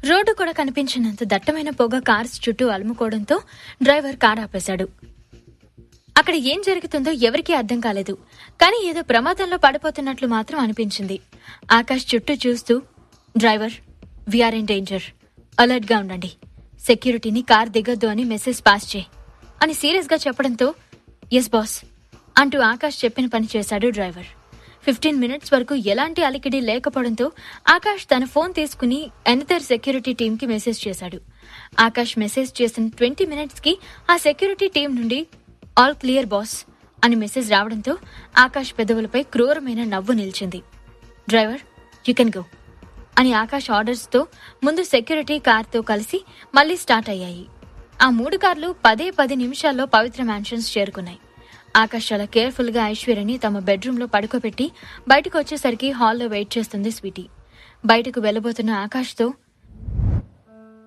Road కూడా కనిపించినంత దట్టమైన పొగ కార్స్ చుట్టూ అలుముకోవడంతో డ్రైవర్ కార్ ఆపేశాడు. అక్కడ ఏం జరుగుతుందో ఎవరికీ అర్థం కాలేదు. కానీ ఏదో ప్రమాదంలో పడిపోతున్నట్లు మాత్రం అనిపించింది. ఆకాష్ చుట్టూ చూస్తూ, driver, we're in danger, alert గా ఉండండి, సెక్యూరిటీని కార్ దిగొద్దు అని మెసేజ్ పాస్ చేయి అని సీరియస్ గా చెప్పడంతో, ఎస్ బాస్ అంటూ ఆకాష్ చెప్పిన పని చేశాడు డ్రైవర్. 15 మినిట్స్ వరకు ఎలాంటి అలికిడి లేకపోవడంతో ఆకాష్ తన ఫోన్ తీసుకుని ఎనదర్ సెక్యూరిటీ టీమ్ కి మెసేజ్ చేశాడు. ఆకాష్ మెసేజ్ చేసిన 20 మినిట్స్ కి ఆ సెక్యూరిటీ టీం నుండి ఆల్ క్లియర్ బాస్ అని మెసేజ్ రావడంతో ఆకాష్ పెదవులపై క్రూరమైన నవ్వు నిలిచింది. డ్రైవర్, యూ కెన్ గో అని ఆకాష్ ఆర్డర్స్ తో ముందు సెక్యూరిటీ కార్ తో కలిసి మళ్లీ స్టార్ట్ అయ్యాయి. ఆ 3 కార్లు 10 నిమిషాల్లో పవిత్ర మ్యాన్షన్స్ చేరుకున్నాయి. ఆకాష్ చాలా కేర్ఫుల్ గా ఐశ్వర్యని తమ బెడ్రూమ్ లో పడుకోబెట్టి బయటకు వచ్చేసరికి హాల్లో వెయిట్ చేస్తుంది స్వీటీ. బయటకు వెళ్లబోతున్న ఆకాష్ తో,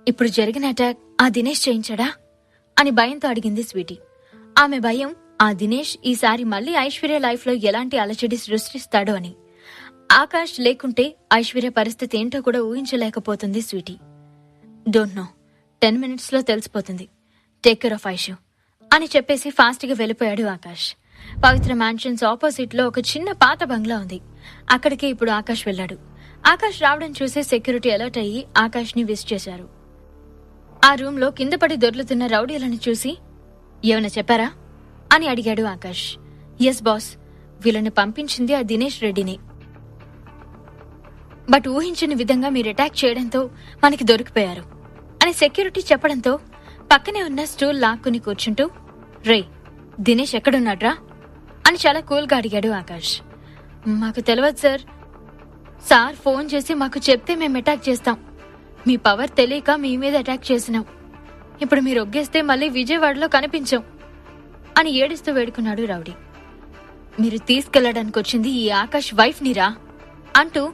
ఇప్పుడు జరిగిన అటాక్ ఆ దినేష్ చేయించాడా అని భయంతో అడిగింది స్వీటీ. ఆమె భయం ఆ దినేష్ ఈసారి మళ్లీ ఐశ్వర్య లైఫ్ లో ఎలాంటి అలజడి సృష్టిస్తాడో అని. ఆకాష్ లేకుంటే ఐశ్వర్య పరిస్థితి ఏంటో కూడా ఊహించలేకపోతుంది స్వీటీ. డోంట్ నో, 10 మినిట్స్ లో తెలిసిపోతుంది, టేక్ కేర్ ఆఫ్ ఐషు అని చెప్పేసి ఫాస్ట్ గా వెళ్లిపోయాడు ఆకాష్. పవిత్ర మ్యాన్షన్స్ ఆపోజిట్ లో ఒక చిన్న పాత బంగ్లా ఉంది. అక్కడికి ఇప్పుడు ఆకాష్ వెళ్లాడు. ఆకాష్ రావడం చూసి సెక్యూరిటీ అలర్ట్ అయ్యి ఆకాష్ ని విష్ చేశారు. ఆ రూమ్ లో కింద పడి దొర్లుతున్న రౌడీలను చూసి, ఏమైనా చెప్పారా అని అడిగాడు ఆకాష్. ఎస్ బాస్, వీళ్ళని పంపించింది ఆ దినేష్ రెడ్డిని. బట్ ఊహించని విధంగా మీరు అటాక్ చేయడంతో మనకి దొరికిపోయారు అని సెక్యూరిటీ చెప్పడంతో పక్కనే ఉన్న స్టూల్ లాక్కుని కూర్చుంటూ, రే, దినేష్ ఎక్కడున్నాడ్రా అని చాలా కూల్ గా అడిగాడు ఆకాష్. మాకు తెలియదు సార్. సార్ ఫోన్ చేసి మాకు చెప్తే మేము అటాక్ చేస్తాం. మీ పవర్ తెలియక మీ మీద అటాక్ చేసినాం. ఇప్పుడు మీరు ఒగ్గేస్తే మళ్ళీ విజయవాడలో కనిపించాం అని ఏడుస్తూ వేడుకున్నాడు రౌడీ. మీరు తీసుకెళ్లడానికి వచ్చింది ఈ ఆకాష్ వైఫ్ నీరా అంటూ,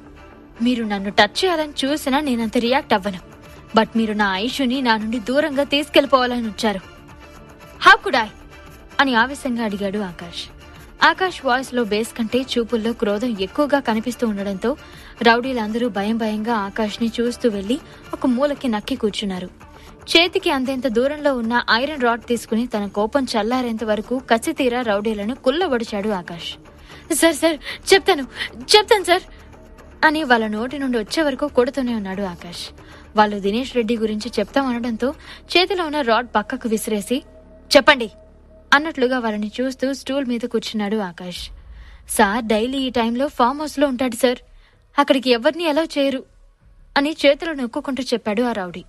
మీరు నన్ను టచ్ చేయాలని చూసినా నేనంత రియాక్ట్ అవ్వను. బట్ మీరు నా ఐషుని నా నుండి దూరంగా తీసుకెళ్లిపోవాలని వచ్చారు. హౌ కుడ్ ఐ అని ఆవేశంగా అడిగాడు ఆకాష్. ఆకాష్ వాయిస్ లో బేస్ కంటే చూపుల్లో క్రోధం ఎక్కువగా కనిపిస్తూ ఉండడంతో రౌడీలందరూ భయంగా ఆకాష్ ని చూస్తూ వెళ్లి ఒక మూలకి నక్కి కూర్చున్నారు. చేతికి అంతేంత దూరంలో ఉన్న ఐరన్ రాడ్ తీసుకుని తన కోపం చల్లారేంత వరకు కసితీరా రౌడీలను కుల్లబడిచాడు ఆకాష్. సార్ సార్ చెప్తాను సార్ అని వాళ్ళ నోటి నుండి వచ్చే వరకు కొడుతూనే ఉన్నాడు ఆకాష్. వాళ్ళు దినేష్ రెడ్డి గురించి చెప్తామనడంతో చేతిలో ఉన్న రాడ్ పక్కకు విసిరేసి, చెప్పండి అన్నట్లుగా వాళ్ళని చూస్తూ స్టూల్ మీద కూర్చున్నాడు ఆకాష్. సార్ డైలీ ఈ టైంలో ఫామ్ హౌస్ లో ఉంటాడు సార్, అక్కడికి ఎవరిని అలౌ చేయరు అని చేతులు నొక్కుంటూ చెప్పాడు ఆ రౌడీ.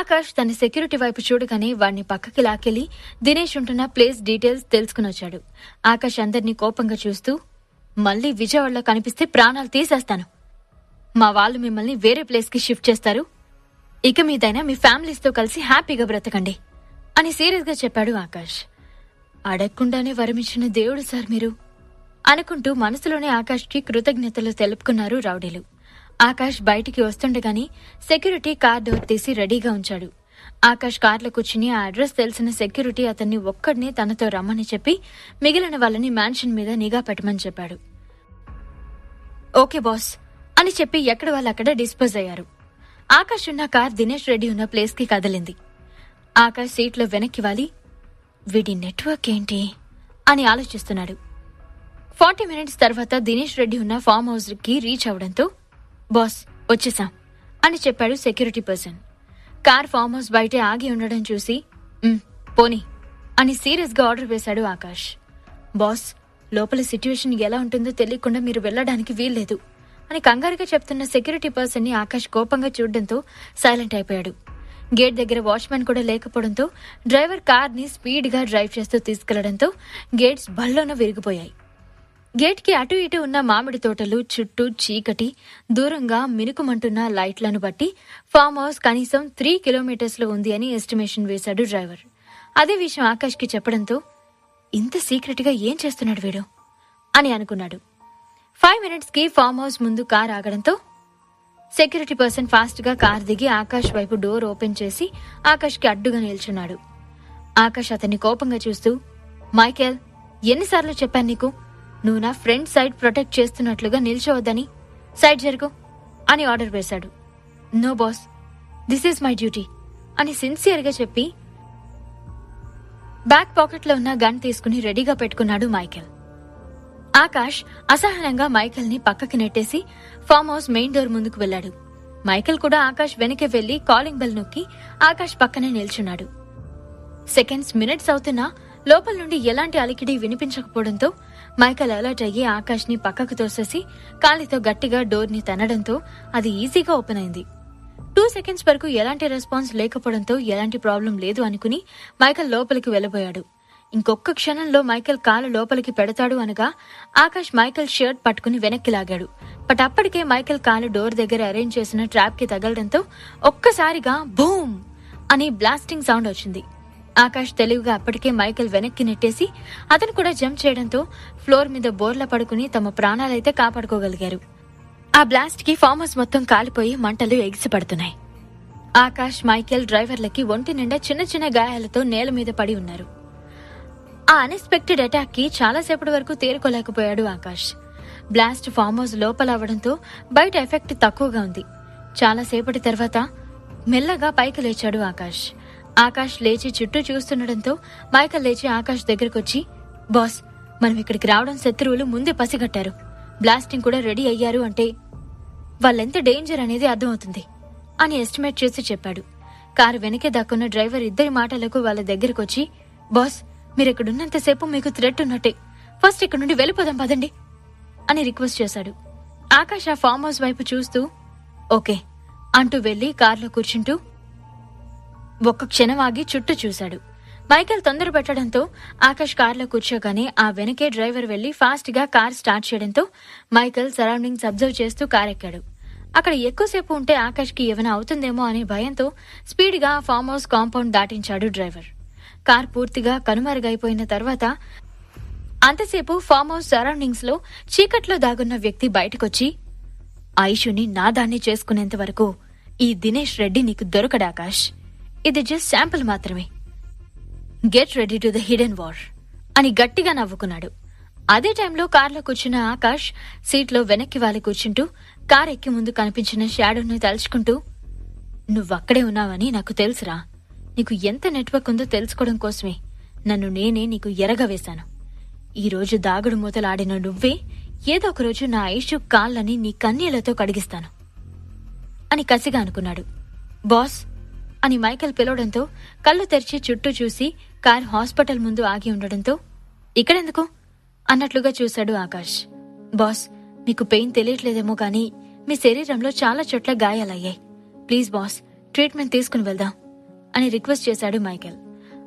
ఆకాష్ తన సెక్యూరిటీ వైపు చూడగానే వాడిని పక్కకి లాకెళ్లి దినేష్ ఉంటున్న ప్లేస్ డీటెయిల్స్ తెలుసుకుని వచ్చాడు. ఆకాష్ అందరినీ కోపంగా చూస్తూ, మళ్లీ విజయవాడలో కనిపిస్తే ప్రాణాలు తీసేస్తాను. మా వాళ్ళు మిమ్మల్ని వేరే ప్లేస్ కి షిఫ్ట్ చేస్తారు. ఇక మీదైనా మీ ఫ్యామిలీస్ తో కలిసి హ్యాపీగా బ్రతకండి అని సీరియస్ గా చెప్పాడు ఆకాష్. అడగకుండానే వరమిచ్చిన దేవుడు సార్ మీరు అనుకుంటూ మనసులోనే ఆకాష్ కి కృతజ్ఞతలు తెలుపుకున్నారు రౌడీలు. ఆకాష్ బయటికి వస్తుండగాని సెక్యూరిటీ కార్ డోర్ తీసి రెడీగా ఉంచాడు. ఆకాష్ కార్లో కూర్చుని ఆ అడ్రస్ తెలిసిన సెక్యూరిటీ అతన్ని ఒక్కడినే తనతో రమ్మని చెప్పి మిగిలిన వాళ్ళని మ్యాన్షన్ మీద నిఘా పెట్టమని చెప్పాడు. ఓకే బాస్ అని చెప్పి ఎక్కడ వాళ్ళక్కడ డిస్పోజ్ అయ్యారు. ఆకాష్ ఉన్న కార్ దినేష్ రెడ్డి ఉన్న ప్లేస్ కి కదిలింది. ఆకాష్ సీట్లో వెనక్కి వాలి, వీడి నెట్వర్క్ ఏంటి అని ఆలోచిస్తున్నాడు. 40 మినిట్స్ తర్వాత దినేష్ రెడ్డి ఉన్న ఫామ్ హౌస్ కి రీచ్ అవడంతో, బాస్ వచ్చేసాం అని చెప్పాడు security person. Car farm house బయటే ఆగి ఉండడం చూసి, పోనీ అని సీరియస్ గా ఆర్డర్ వేశాడు ఆకాష్. బాస్, లోపల సిట్యుయేషన్ ఎలా ఉంటుందో తెలియకుండా మీరు వెళ్లడానికి వీల్లేదు అని కంగారుగా చెప్తున్న సెక్యూరిటీ పర్సన్ ని ఆకాష్ కోపంగా చూడడంతో సైలెంట్ అయిపోయాడు. గేట్ దగ్గర వాచ్మెన్ కూడా లేకపోవడంతో డ్రైవర్ కార్ ని స్పీడ్ గా డ్రైవ్ చేస్తూ తీసుకెళ్లడంతో గేట్స్ బల్లోన విరిగిపోయాయి. గేట్ కి అటు ఇటు ఉన్న మామిడి తోటలు, చుట్టూ చీకటి, దూరంగా మినుకుమంటున్న లైట్లను బట్టి ఫామ్ హౌస్ కనీసం 3 కిలోమీటర్స్ లో ఉంది అని ఎస్టిమేషన్ వేశాడు డ్రైవర్. అదే విషయం ఆకాష్ కి చెప్పడంతో, ఇంత సీక్రెట్ గా ఏం చేస్తున్నాడు వీడు అని అనుకున్నాడు. 5 మినిట్స్ కి ఫామ్ హౌస్ ముందు కార్ ఆగడంతో సెక్యూరిటీ పర్సన్ ఫాస్ట్ గా కార్ దిగి ఆకాష్ వైపు డోర్ ఓపెన్ చేసి ఆకాష్ కి అడ్డుగా నిల్చున్నాడు. ఆకాష్ అతన్ని కోపంగా చూస్తూ, మైకేల్, ఎన్నిసార్లు చెప్పాను నీకు, నువ్వు నా ఫ్రెండ్ సైడ్ ప్రొటెక్ట్ చేస్తున్నట్లుగా నిల్చోవద్దని, సైడ్ జరుగు అని ఆర్డర్ వేశాడు. No boss, this is my duty అని సిన్సియర్గా చెప్పి బ్యాక్ పాకెట్లో ఉన్న గన్ తీసుకుని రెడీగా పెట్టుకున్నాడు మైకేల్. ఆకాష్ అసహనంగా మైకేల్ ని పక్కకి నెట్టేసి ఫామ్ హౌస్ మెయిన్ డోర్ ముందుకు వెళ్లాడు. మైకేల్ కూడా ఆకాష్ వెనకే వెళ్లి కాలింగ్ బెల్ నొక్కి ఆకాష్ పక్కనే నిల్చున్నాడు. సెకండ్స్ మినిట్స్ అవుతున్నా లోపల నుండి ఎలాంటి అలికిడి వినిపించకపోవడంతో మైకేల్ అలర్ట్ అయ్యి ఆకాష్ ని పక్కకు తోసేసి కాలితో గట్టిగా డోర్ ని తన్నడంతో అది ఈజీగా ఓపెన్ అయింది. 2 సెకండ్స్ వరకు ఎలాంటి రెస్పాన్స్ లేకపోవడంతో ఎలాంటి ప్రాబ్లం లేదు అనుకుని మైకేల్ లోపలికి వెళ్లిపోయాడు. ఇంకొక క్షణంలో మైకేల్ కాలు లోపలికి పెడతాడు అనగా ఆకాష్ మైకేల్ షర్ట్ పట్టుకుని వెనక్కి లాగాడు. బట్ అప్పటికే మైకేల్ కాలు డోర్ దగ్గర అరేంజ్ చేసిన ట్రాప్ కి తగలడంతో ఒక్కసారిగా బూమ్ అని బ్లాస్టింగ్ సౌండ్ వచ్చింది. ఆకాష్ తెలివిగా అప్పటికే మైకేల్ వెనక్కి నెట్టేసి అతను కూడా జంప్ చేయడంతో ఫ్లోర్ మీద బోర్లా పడుకుని తమ ప్రాణాలైతే కాపాడుకోగలిగారు. ఆ బ్లాస్ట్ కి ఫామ్ హౌస్ మొత్తం కాలిపోయి మంటలు ఎగిసిపడుతున్నాయి. ఆకాష్, మైకేల్ డ్రైవర్లకి ఒంటి నిండా చిన్న చిన్న గాయాలతో నేల మీద పడి ఉన్నారు. ఆ అన్ఎక్స్పెక్టెడ్ అటాక్ కి చాలాసేపటి వరకు తేరుకోలేకపోయాడు ఆకాష్. బ్లాస్ట్ ఫామ్ హౌస్ లోపల అవడంతో బయట ఎఫెక్ట్ తక్కువగా ఉంది. చాలాసేపటి తర్వాత మెల్లగా పైకి లేచాడు ఆకాష్. ఆకాష్ లేచి చుట్టూ చూస్తుండటంతో మైకేల్ లేచి ఆకాష్ దగ్గరకొచ్చి, బాస్, మనం ఇక్కడికి రావడం శత్రువులు ముందే పసిగట్టారు. బ్లాస్టింగ్ కూడా రెడీ అయ్యారు అంటే వాళ్ళెంత డేంజర్ అనేది అర్థమవుతుంది అని ఎస్టిమేట్ చేసి చెప్పాడు. కారు వెనకే దక్కున్న డ్రైవర్ ఇద్దరి మాటలకు వాళ్ళ దగ్గరకొచ్చి, బాస్, మీరిక్కడున్నంతసేపు మీకు థ్రెట్ ఉన్నట్టే, ఫస్ట్ ఇక్కడ నుండి వెళ్ళిపోదాం పదండి అని రిక్వెస్ట్ చేశాడు. ఆకాష్ ఆ ఫామ్ హౌస్ వైపు చూస్తూ ఓకే అంటూ వెళ్లి కారులో కూర్చుంటూ ఒక్క క్షణం ఆగి చుట్టూ చూశాడు. మైకేల్ తొందర పెట్టడంతో ఆకాష్ కారులో కూర్చోగానే ఆ వెనకే డ్రైవర్ వెళ్లి ఫాస్ట్ గా కార్ స్టార్ట్ చేయడంతో మైకేల్ సరౌండింగ్స్ అబ్జర్వ్ చేస్తూ కారెక్కాడు. అక్కడ ఎక్కువసేపు ఉంటే ఆకాష్ కి ఏమైనా అవుతుందేమో అనే భయంతో స్పీడ్ గా ఫామ్ హౌస్ కాంపౌండ్ దాటించాడు డ్రైవర్. కార్ పూర్తిగా కనుమరుగైపోయిన తర్వాత అంతసేపు ఫామ్ హౌస్ సరౌండింగ్స్ లో చీకట్లో దాగున్న వ్యక్తి బయటకొచ్చి, ఐషుని నాదాన్ని చేసుకునేంత వరకు ఈ దినేష్ రెడ్డి నీకు దొరకడు ఆకాష్. ఇది జస్ట్ శాంపుల్ మాత్రమే. Get ready to the hidden war అని గట్టిగా నవ్వుకున్నాడు. అదే టైంలో కార్లో కూర్చున్న ఆకాష్ సీట్లో వెనక్కి వాలి కూర్చుంటూ కార్ ఎక్కి ముందు కనిపించిన షాడోని తలుచుకుంటూ, నువ్వక్కడే ఉన్నావని నాకు తెలుసురా. నీకు ఎంత నెట్వర్క్ ఉందో తెలుసుకోవడం కోసమే నన్ను నేనే నీకు ఎరగా వేశాను. ఈరోజు దాగుడు మూతలాడిన నువ్వే ఏదో ఒక రోజు నా ఐషు కాళ్ళని నీ కన్నీళ్లతో కడిగిస్తాను అని కసిగా అనుకున్నాడు. బాస్ అని మైకేల్ పిలవడంతో కళ్ళు తెరిచి చుట్టూ చూసి కార్ హాస్పిటల్ ముందు ఆగి ఉండడంతో ఇక్కడెందుకు అన్నట్లుగా చూశాడు ఆకాష్. బాస్, మీకు పెయిన్ తెలియట్లేదేమో కానీ మీ శరీరంలో చాలా చోట్ల గాయాలయ్యాయి. ప్లీజ్ బాస్, ట్రీట్మెంట్ తీసుకుని వెళ్దాం అని రిక్వెస్ట్ చేశాడు మైకేల్.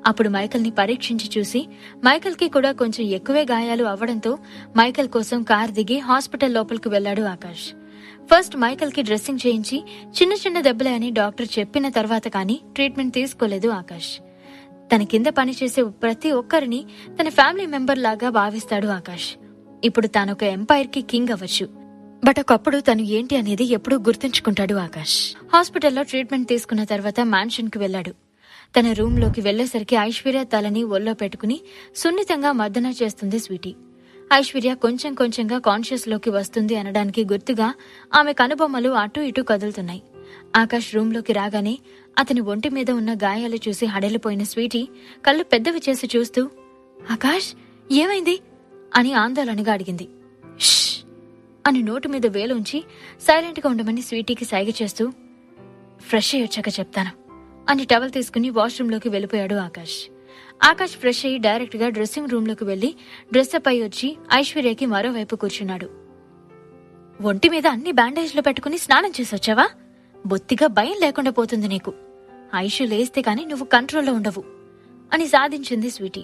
అప్పుడు మైకేల్ ని పరీక్షించి చూసి మైకేల్ కి కూడా కొంచెం ఎక్కువే గాయాలు అవ్వడంతో మైకేల్ కోసం కార్ దిగి హాస్పిటల్ లోపలికి వెళ్లాడు ఆకాష్. ఫస్ట్ మైకేల్ కి డ్రెస్సింగ్ చేయించి చిన్న చిన్న దెబ్బలే అని డాక్టర్ చెప్పిన తర్వాత కానీ ట్రీట్మెంట్ తీసుకోలేదు ఆకాష్. తన కింద పనిచేసే ప్రతి ఒక్కరిని తన ఫ్యామిలీ మెంబర్ లాగా భావిస్తాడు ఆకాష్. ఇప్పుడు తానొక ఎంపైర్ కి కింగ్ అవ్వచ్చు, బట్ ఒకప్పుడు తను ఏంటి అనేది ఎప్పుడూ గుర్తుంచుకుంటాడు ఆకాష్. హాస్పిటల్లో ట్రీట్మెంట్ తీసుకున్న తర్వాత మ్యాన్షన్ కి వెళ్లాడు. తన రూమ్ లోకి వెళ్లేసరికి ఐశ్వర్య తలని ఒళ్ళో పెట్టుకుని సున్నితంగా మర్దన చేస్తుంది స్వీటీ. ఐశ్వర్య కొంచెం కొంచెంగా కాన్షియస్ లోకి వస్తుంది అనడానికి గుర్తుగా ఆమె కనుబొమ్మలు అటూ ఇటూ కదులుతున్నాయి. ఆకాష్ రూమ్ లోకి రాగానే అతని ఒంటి మీద ఉన్న గాయాలు చూసి హడలిపోయిన స్వీటీ కళ్ళు పెద్దవి చేసి చూస్తూ, ఆకాష్, ఏమైంది అని ఆందోళనగా అడిగింది. ష్ అని నోటు మీద వేలుంచి సైలెంట్ గా ఉండమని స్వీటీకి సైగ చేస్తూ, ఫ్రెష్ అయ్యొచ్చాక చెప్తాను అని టవల్ తీసుకుని వాష్రూమ్ లోకి వెళ్లిపోయాడు ఆకాష్. ఆకాష్ ఫ్రెష్ అయ్యి డైరెక్ట్ గా డ్రెస్సింగ్ రూమ్ లోకి వెళ్లి డ్రెస్అప్ అయి వచ్చి ఐశ్వర్యకి మరోవైపు కూర్చున్నాడు. ఒంటి మీద అన్ని బ్యాండేజ్లు పెట్టుకుని స్నానం చేసొచ్చావా? బొత్తిగా భయం లేకుండా పోతుంది నీకు. ఐషు లేస్తే కాని నువ్వు కంట్రోల్లో ఉండవు అని సాధించింది స్వీటీ.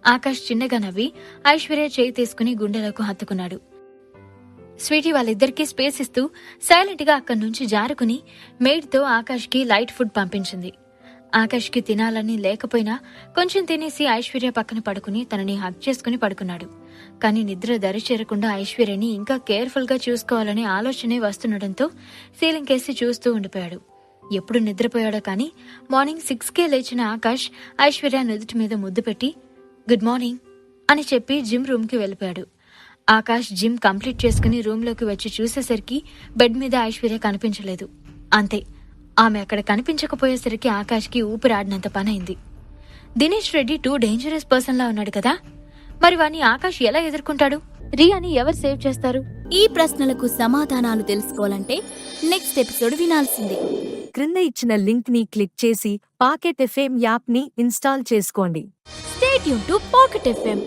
ఆకాష్ చిన్నగా నవ్వి ఐశ్వర్య చేయి తీసుకుని గుండెలకు హత్తుకున్నాడు. స్వీటీ వాళ్ళిద్దరికీ స్పేస్ ఇస్తూ సైలెంట్ గా అక్కడి నుంచి జారుకుని మెయిడ్ తో ఆకాష్ కి లైట్ ఫుడ్ పంపించింది. ఆకాష్ కి తినాలని లేకపోయినా కొంచెం తినేసి ఐశ్వర్య పక్కన పడుకుని తనని హగ్ చేసుకుని పడుకున్నాడు. కానీ నిద్ర దరిచేరకుండా ఐశ్వర్యని ఇంకా కేర్ఫుల్ గా చూసుకోవాలనే ఆలోచనే వస్తుండటంతో సీలింగ్ కేసి చూస్తూ ఉండిపోయాడు. ఎప్పుడు నిద్రపోయాడో కానీ మార్నింగ్ 6కే లేచిన ఆకాష్ ఐశ్వర్య నుదుటి మీద ముద్దు పెట్టి గుడ్ మార్నింగ్ అని చెప్పి జిమ్ రూమ్ కి వెళ్లిపోయాడు. ఆకాష్ జిమ్ కంప్లీట్ చేసుకుని రూమ్ లోకి వచ్చి చూసేసరికి బెడ్ మీద ఐశ్వర్య కనిపించలేదు. అంతే, ఆమె అక్కడ కనిపించకపోయేసరికి ఆకాష్కి ఊపిరాడినంత పనైంది. Dinesh Reddy too dangerous person లా ఉన్నాడు కదా, మరి వాణ్ణి ఆకాష్ ఎలా ఎదుర్కొంటాడు? రియాని ఎవరు సేవ్ చేస్తారు? ఈ ప్రశ్నలకు సమాధానాలు తెలుసుకోవాలంటే నెక్స్ట్ ఎపిసోడ్ వినాల్సిందే. క్రింద ఇచ్చిన లింక్ ని క్లిక్ చేసి పాకెట్ ఎఫ్ఎం యాప్ ని ఇన్స్టాల్ చేసుకోండి. Stay tune to pocket FM.